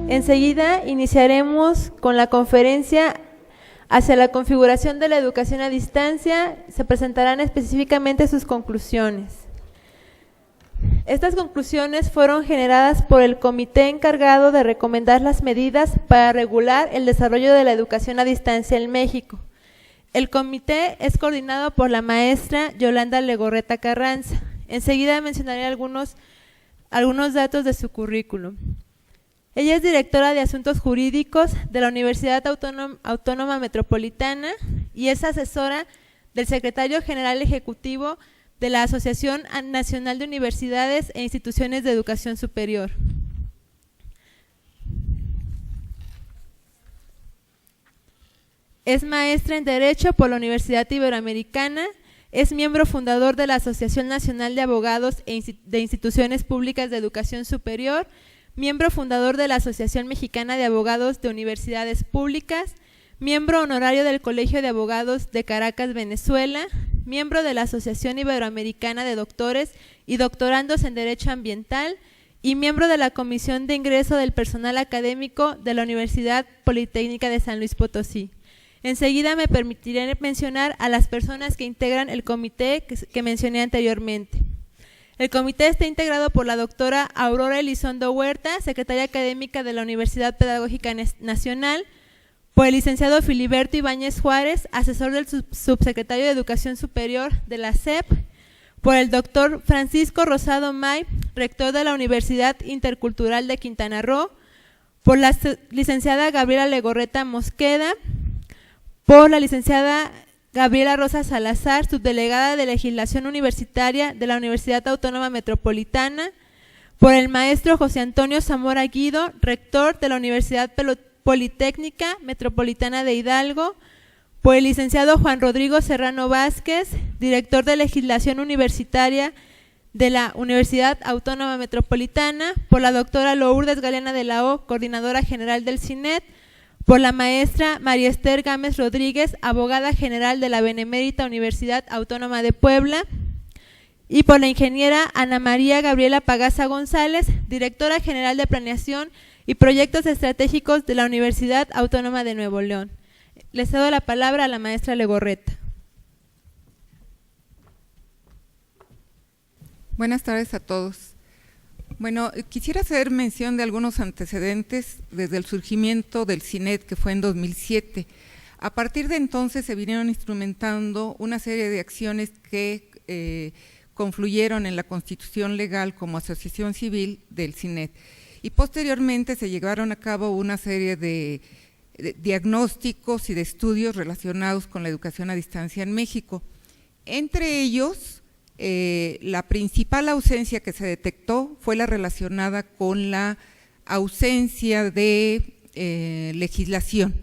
Enseguida iniciaremos con la conferencia hacia la configuración de la educación a distancia. Se presentarán específicamente sus conclusiones. Estas conclusiones fueron generadas por el comité encargado de recomendar las medidas para regular el desarrollo de la educación a distancia en México. El comité es coordinado por la maestra Yolanda Legorreta Carranza. Enseguida mencionaré algunos datos de su currículum. Ella es directora de Asuntos Jurídicos de la Universidad Autónoma Metropolitana y es asesora del secretario general ejecutivo de la Asociación Nacional de Universidades e Instituciones de Educación Superior. Es maestra en Derecho por la Universidad Iberoamericana, es miembro fundador de la Asociación Nacional de Abogados de Instituciones Públicas de Educación Superior, miembro fundador de la Asociación Mexicana de Abogados de Universidades Públicas, miembro honorario del Colegio de Abogados de Caracas, Venezuela, miembro de la Asociación Iberoamericana de Doctores y Doctorandos en Derecho Ambiental y miembro de la Comisión de Ingreso del Personal Académico de la Universidad Politécnica de San Luis Potosí. Enseguida me permitiré mencionar a las personas que integran el comité que mencioné anteriormente. El comité está integrado por la doctora Aurora Elizondo Huerta, secretaria académica de la Universidad Pedagógica Nacional, por el licenciado Filiberto Ibáñez Juárez, asesor del subsecretario de Educación Superior de la SEP, por el doctor Francisco Rosado May, rector de la Universidad Intercultural de Quintana Roo, por la licenciada Gabriela Legorreta Mosqueda, por la licenciada Gabriela Rosa Salazar, subdelegada de Legislación Universitaria de la Universidad Autónoma Metropolitana, por el maestro José Antonio Zamora Guido, rector de la Universidad Politécnica Metropolitana de Hidalgo, por el licenciado Juan Rodrigo Serrano Vázquez, director de Legislación Universitaria de la Universidad Autónoma Metropolitana, por la doctora Lourdes Galeana de la O, coordinadora general del CINET, por la maestra María Esther Gámez Rodríguez, abogada general de la Benemérita Universidad Autónoma de Puebla, y por la ingeniera Ana María Gabriela Pagaza González, directora general de Planeación y Proyectos Estratégicos de la Universidad Autónoma de Nuevo León. Le cedo la palabra a la maestra Legorreta. Buenas tardes a todos. Bueno, quisiera hacer mención de algunos antecedentes desde el surgimiento del CINET, que fue en 2007. A partir de entonces se vinieron instrumentando una serie de acciones que confluyeron en la constitución legal como asociación civil del CINET. Y posteriormente se llevaron a cabo una serie de diagnósticos y de estudios relacionados con la educación a distancia en México. Entre ellos, la principal ausencia que se detectó fue la relacionada con la ausencia de legislación.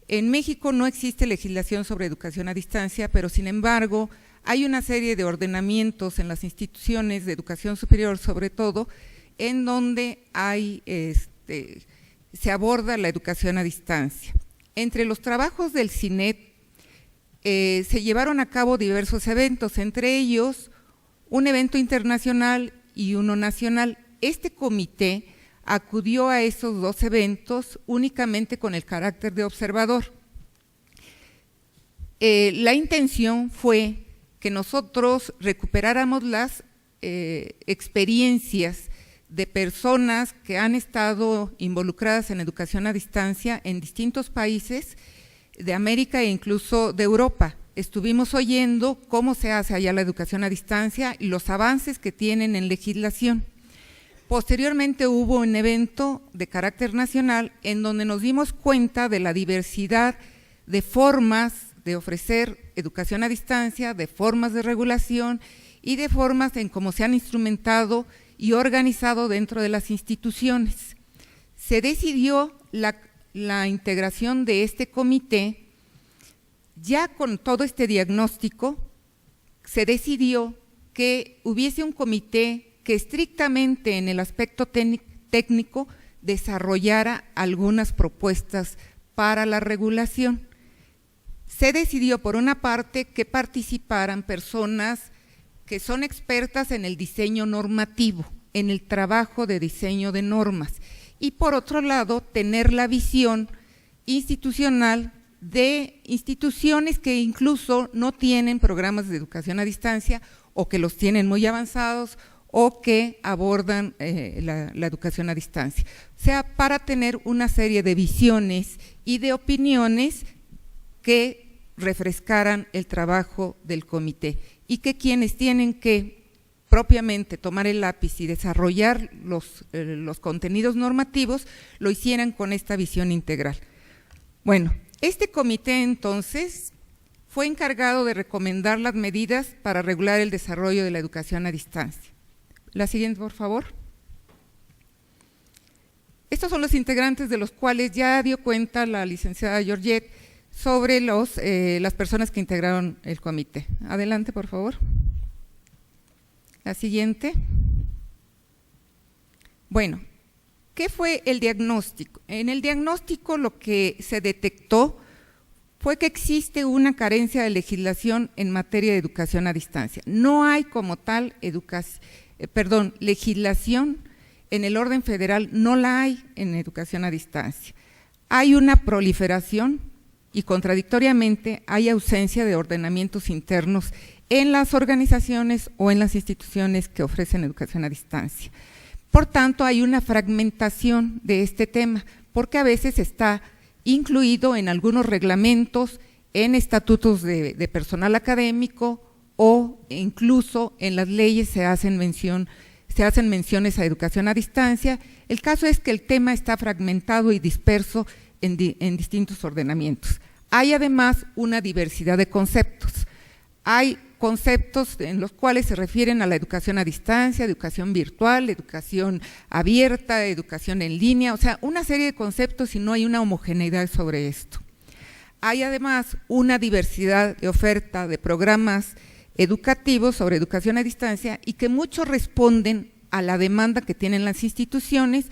En México no existe legislación sobre educación a distancia, pero sin embargo hay una serie de ordenamientos en las instituciones de educación superior, sobre todo, en donde se aborda la educación a distancia. Entre los trabajos del CINET se llevaron a cabo diversos eventos, entre ellos un evento internacional y uno nacional. Este comité acudió a esos dos eventos únicamente con el carácter de observador. La intención fue que nosotros recuperáramos las experiencias de personas que han estado involucradas en educación a distancia en distintos países de América e incluso de Europa. Estuvimos oyendo cómo se hace allá la educación a distancia y los avances que tienen en legislación. Posteriormente hubo un evento de carácter nacional en donde nos dimos cuenta de la diversidad de formas de ofrecer educación a distancia, de formas de regulación y de formas en cómo se han instrumentado y organizado dentro de las instituciones. Se decidió la integración de este comité. Ya con todo este diagnóstico, se decidió que hubiese un comité que estrictamente en el aspecto técnico desarrollara algunas propuestas para la regulación. Se decidió, por una parte, que participaran personas que son expertas en el diseño normativo, en el trabajo de diseño de normas, y por otro lado tener la visión institucional de instituciones que incluso no tienen programas de educación a distancia o que los tienen muy avanzados o que abordan la educación a distancia. O sea, para tener una serie de visiones y de opiniones que refrescaran el trabajo del comité y que quienes tienen que propiamente tomar el lápiz y desarrollar los contenidos normativos lo hicieran con esta visión integral. Bueno, este comité entonces fue encargado de recomendar las medidas para regular el desarrollo de la educación a distancia. La siguiente, por favor. Estos son los integrantes de los cuales ya dio cuenta la licenciada Georgette sobre las personas que integraron el comité. Adelante, por favor. La siguiente. Bueno, ¿qué fue el diagnóstico? En el diagnóstico lo que se detectó fue que existe una carencia de legislación en materia de educación a distancia. No hay como tal legislación en el orden federal, no la hay en educación a distancia. Hay una proliferación y contradictoriamente hay ausencia de ordenamientos internos en las organizaciones o en las instituciones que ofrecen educación a distancia. Por tanto, hay una fragmentación de este tema, porque a veces está incluido en algunos reglamentos, en estatutos de personal académico o incluso en las leyes se hacen menciones a educación a distancia. El caso es que el tema está fragmentado y disperso en distintos ordenamientos. Hay además una diversidad de conceptos. Hay conceptos en los cuales se refieren a la educación a distancia, educación virtual, educación abierta, educación en línea, o sea, una serie de conceptos y no hay una homogeneidad sobre esto. Hay además una diversidad de oferta de programas educativos sobre educación a distancia y que muchos responden a la demanda que tienen las instituciones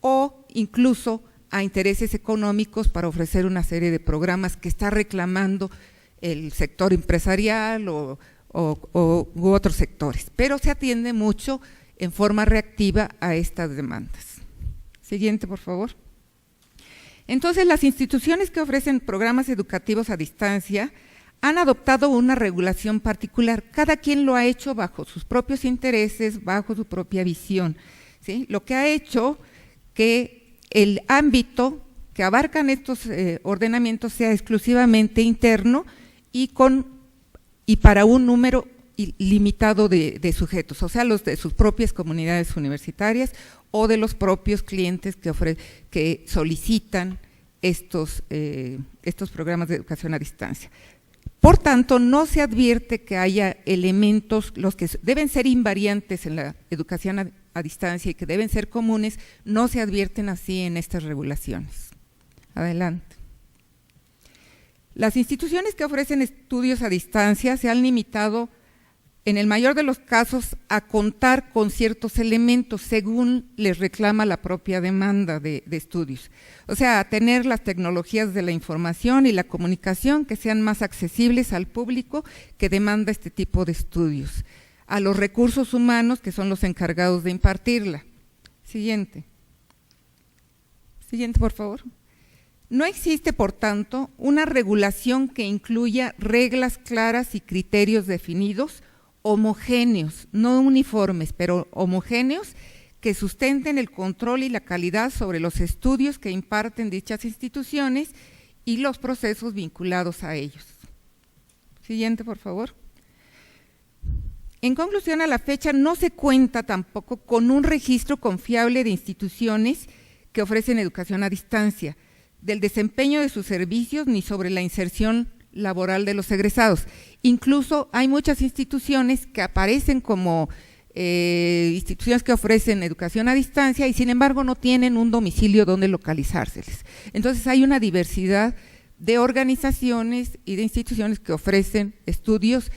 o incluso a intereses económicos para ofrecer una serie de programas que está reclamando el sector empresarial u otros sectores, pero se atiende mucho en forma reactiva a estas demandas. Siguiente, por favor. Entonces, las instituciones que ofrecen programas educativos a distancia han adoptado una regulación particular, cada quien lo ha hecho bajo sus propios intereses, bajo su propia visión, ¿sí? Lo que ha hecho que el ámbito que abarcan estos ordenamientos sea exclusivamente interno y para un número limitado de sujetos, o sea, los de sus propias comunidades universitarias o de los propios clientes que solicitan estos programas de educación a distancia. Por tanto, no se advierte que haya elementos, los que deben ser invariantes en la educación a distancia y que deben ser comunes, no se advierten así en estas regulaciones. Adelante. Las instituciones que ofrecen estudios a distancia se han limitado, en el mayor de los casos, a contar con ciertos elementos según les reclama la propia demanda de estudios. O sea, a tener las tecnologías de la información y la comunicación que sean más accesibles al público que demanda este tipo de estudios, a los recursos humanos que son los encargados de impartirla. Siguiente. Siguiente, por favor. No existe, por tanto, una regulación que incluya reglas claras y criterios definidos, homogéneos, no uniformes, pero homogéneos, que sustenten el control y la calidad sobre los estudios que imparten dichas instituciones y los procesos vinculados a ellos. Siguiente, por favor. En conclusión, a la fecha no se cuenta tampoco con un registro confiable de instituciones que ofrecen educación a distancia, del desempeño de sus servicios ni sobre la inserción laboral de los egresados. Incluso hay muchas instituciones que aparecen como instituciones que ofrecen educación a distancia y sin embargo no tienen un domicilio donde localizárseles. Entonces hay una diversidad de organizaciones y de instituciones que ofrecen estudios,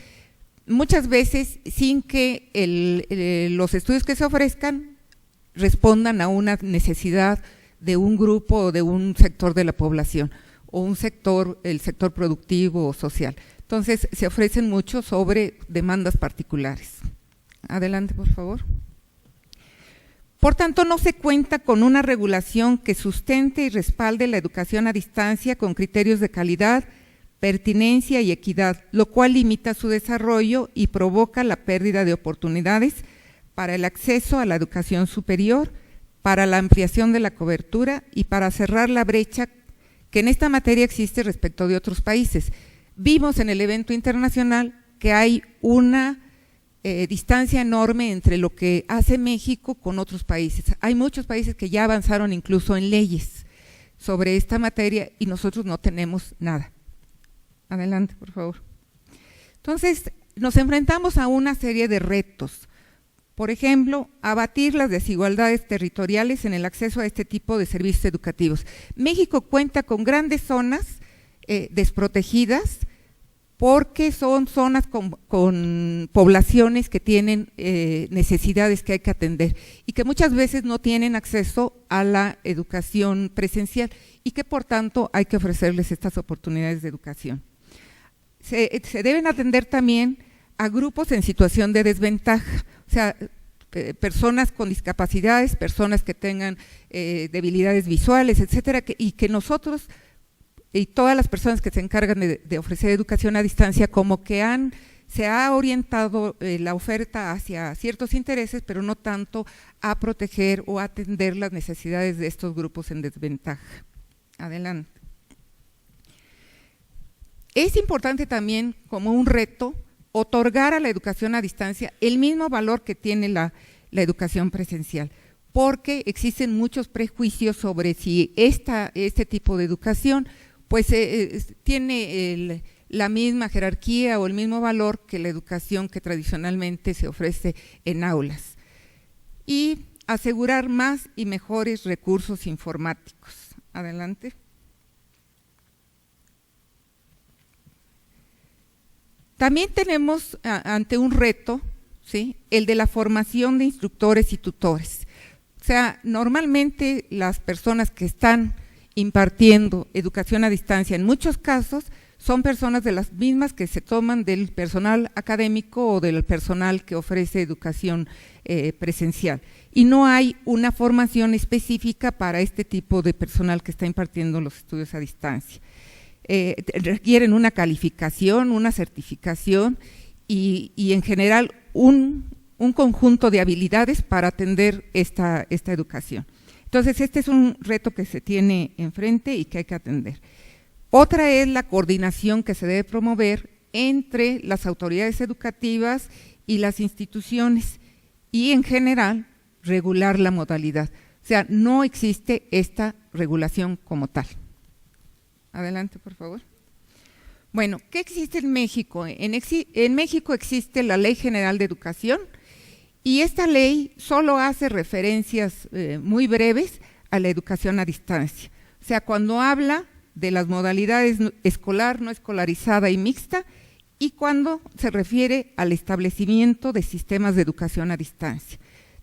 muchas veces sin que los estudios que se ofrezcan respondan a una necesidad de un grupo o de un sector de la población o el sector productivo o social. Entonces, se ofrecen mucho sobre demandas particulares. Adelante, por favor. Por tanto, no se cuenta con una regulación que sustente y respalde la educación a distancia con criterios de calidad, pertinencia y equidad, lo cual limita su desarrollo y provoca la pérdida de oportunidades para el acceso a la educación superior, para la ampliación de la cobertura y para cerrar la brecha que en esta materia existe respecto de otros países. Vimos en el evento internacional que hay una distancia enorme entre lo que hace México con otros países. Hay muchos países que ya avanzaron incluso en leyes sobre esta materia y nosotros no tenemos nada. Adelante, por favor. Entonces, nos enfrentamos a una serie de retos. Por ejemplo, abatir las desigualdades territoriales en el acceso a este tipo de servicios educativos. México cuenta con grandes zonas desprotegidas, porque son zonas con poblaciones que tienen necesidades que hay que atender y que muchas veces no tienen acceso a la educación presencial y que por tanto hay que ofrecerles estas oportunidades de educación. Se deben atender también a grupos en situación de desventaja, o sea, personas con discapacidades, personas que tengan debilidades visuales, etcétera, y que nosotros y todas las personas que se encargan de ofrecer educación a distancia como que se ha orientado la oferta hacia ciertos intereses, pero no tanto a proteger o atender las necesidades de estos grupos en desventaja. Adelante. Es importante también, como un reto, otorgar a la educación a distancia el mismo valor que tiene la educación presencial, porque existen muchos prejuicios sobre si este tipo de educación pues tiene la misma jerarquía o el mismo valor que la educación que tradicionalmente se ofrece en aulas. Y asegurar más y mejores recursos informáticos. Adelante. También tenemos ante un reto, ¿sí?, el de la formación de instructores y tutores. O sea, normalmente las personas que están impartiendo educación a distancia, en muchos casos, son personas de las mismas que se toman del personal académico o del personal que ofrece educación presencial. Y no hay una formación específica para este tipo de personal que está impartiendo los estudios a distancia. Requieren una calificación, una certificación y en general un conjunto de habilidades para atender esta educación. Entonces, este es un reto que se tiene enfrente y que hay que atender. Otra es la coordinación que se debe promover entre las autoridades educativas y las instituciones y, en general, regular la modalidad. O sea, no existe esta regulación como tal. Adelante, por favor. Bueno, ¿qué existe en México? En México existe la Ley General de Educación, y esta ley solo hace referencias muy breves a la educación a distancia. O sea, cuando habla de las modalidades escolar, no escolarizada y mixta, y cuando se refiere al establecimiento de sistemas de educación a distancia.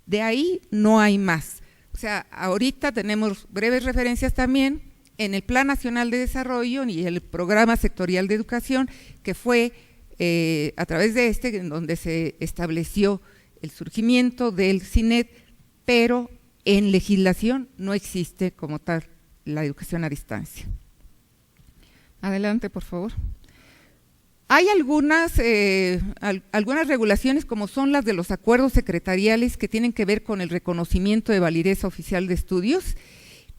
De ahí no hay más. O sea, ahorita tenemos breves referencias también en el Plan Nacional de Desarrollo y el Programa Sectorial de Educación, que fue a través de en donde se estableció el surgimiento del CINED, pero en legislación no existe como tal la educación a distancia. Adelante, por favor. Hay algunas regulaciones, como son las de los acuerdos secretariales, que tienen que ver con el reconocimiento de validez oficial de estudios,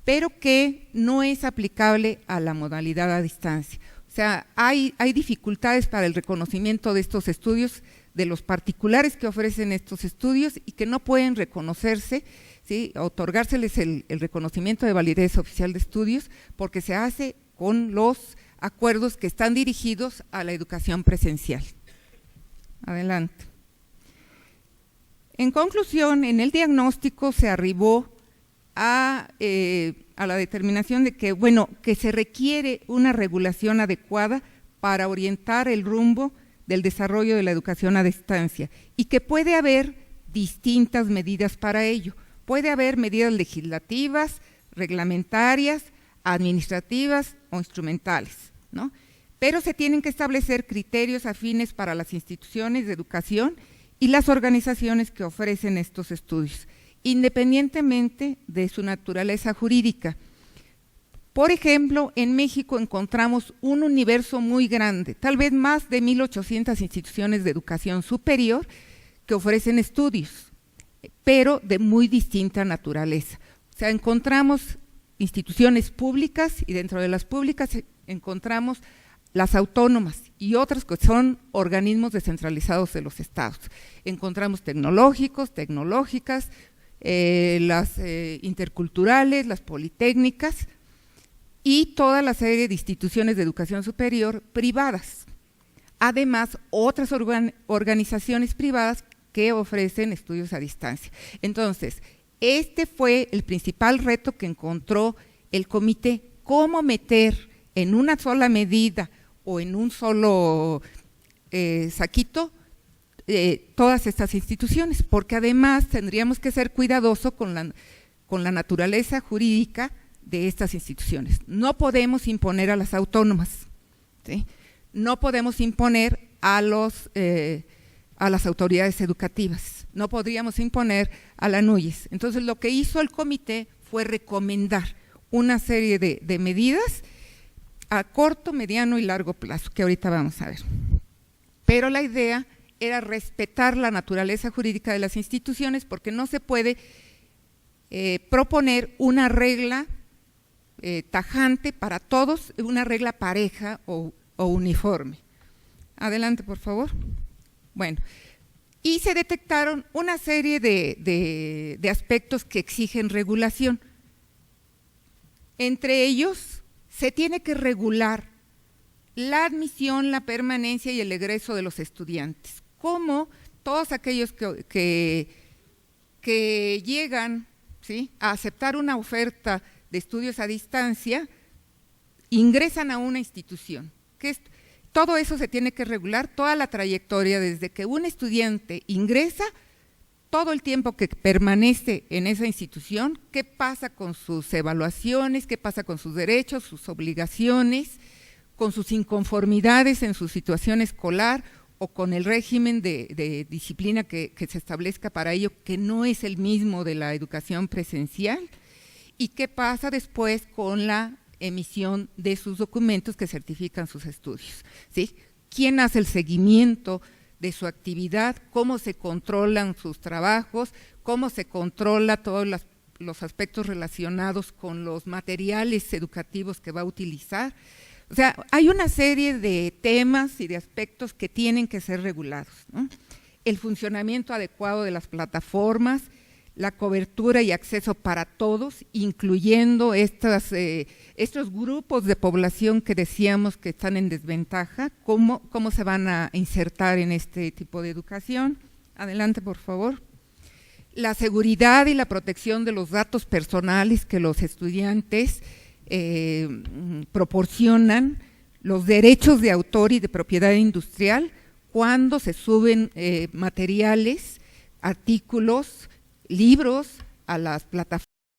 pero que no es aplicable a la modalidad a distancia. O sea, hay dificultades para el reconocimiento de estos estudios, de los particulares que ofrecen estos estudios y que no pueden reconocerse, ¿sí?, otorgárseles el reconocimiento de validez oficial de estudios, porque se hace con los acuerdos que están dirigidos a la educación presencial. Adelante. En conclusión, en el diagnóstico se arribó a la determinación de que, bueno, que se requiere una regulación adecuada para orientar el rumbo del desarrollo de la educación a distancia y que puede haber distintas medidas para ello. Puede haber medidas legislativas, reglamentarias, administrativas o instrumentales, ¿no? Pero se tienen que establecer criterios afines para las instituciones de educación y las organizaciones que ofrecen estos estudios. independientemente de su naturaleza jurídica. Por ejemplo, en México encontramos un universo muy grande, tal vez más de 1,800 instituciones de educación superior que ofrecen estudios, pero de muy distinta naturaleza. O sea, encontramos instituciones públicas y dentro de las públicas encontramos las autónomas y otras que son organismos descentralizados de los estados. Encontramos tecnológicos, tecnológicas, las interculturales, las politécnicas y toda la serie de instituciones de educación superior privadas. Además, otras organizaciones privadas que ofrecen estudios a distancia. Entonces, este fue el principal reto que encontró el comité, cómo meter en una sola medida o en un solo saquito todas estas instituciones, porque además tendríamos que ser cuidadosos con la naturaleza jurídica de estas instituciones. No podemos imponer a las autónomas, ¿sí? No podemos imponer a las autoridades educativas, no podríamos imponer a la NUYES. Entonces, lo que hizo el comité fue recomendar una serie de medidas a corto, mediano y largo plazo, que ahorita vamos a ver. Pero la idea era respetar la naturaleza jurídica de las instituciones, porque no se puede proponer una regla tajante para todos, una regla pareja o uniforme. Adelante, por favor. Bueno, y se detectaron una serie de aspectos que exigen regulación. Entre ellos, se tiene que regular la admisión, la permanencia y el egreso de los estudiantes. Como todos aquellos que llegan, ¿sí?, a aceptar una oferta de estudios a distancia, ingresan a una institución. Todo eso se tiene que regular, toda la trayectoria, desde que un estudiante ingresa, todo el tiempo que permanece en esa institución, qué pasa con sus evaluaciones, qué pasa con sus derechos, sus obligaciones, con sus inconformidades en su situación escolar o con el régimen de disciplina que se establezca para ello, que no es el mismo de la educación presencial, y qué pasa después con la emisión de sus documentos que certifican sus estudios, ¿sí? ¿Quién hace el seguimiento de su actividad? ¿Cómo se controlan sus trabajos? ¿Cómo se controla todos los aspectos relacionados con los materiales educativos que va a utilizar? O sea, hay una serie de temas y de aspectos que tienen que ser regulados, ¿no? El funcionamiento adecuado de las plataformas, la cobertura y acceso para todos, incluyendo estos grupos de población que decíamos que están en desventaja, cómo se van a insertar en este tipo de educación. Adelante, por favor. La seguridad y la protección de los datos personales que los estudiantes proporcionan, los derechos de autor y de propiedad industrial cuando se suben materiales, artículos, libros a las plataformas.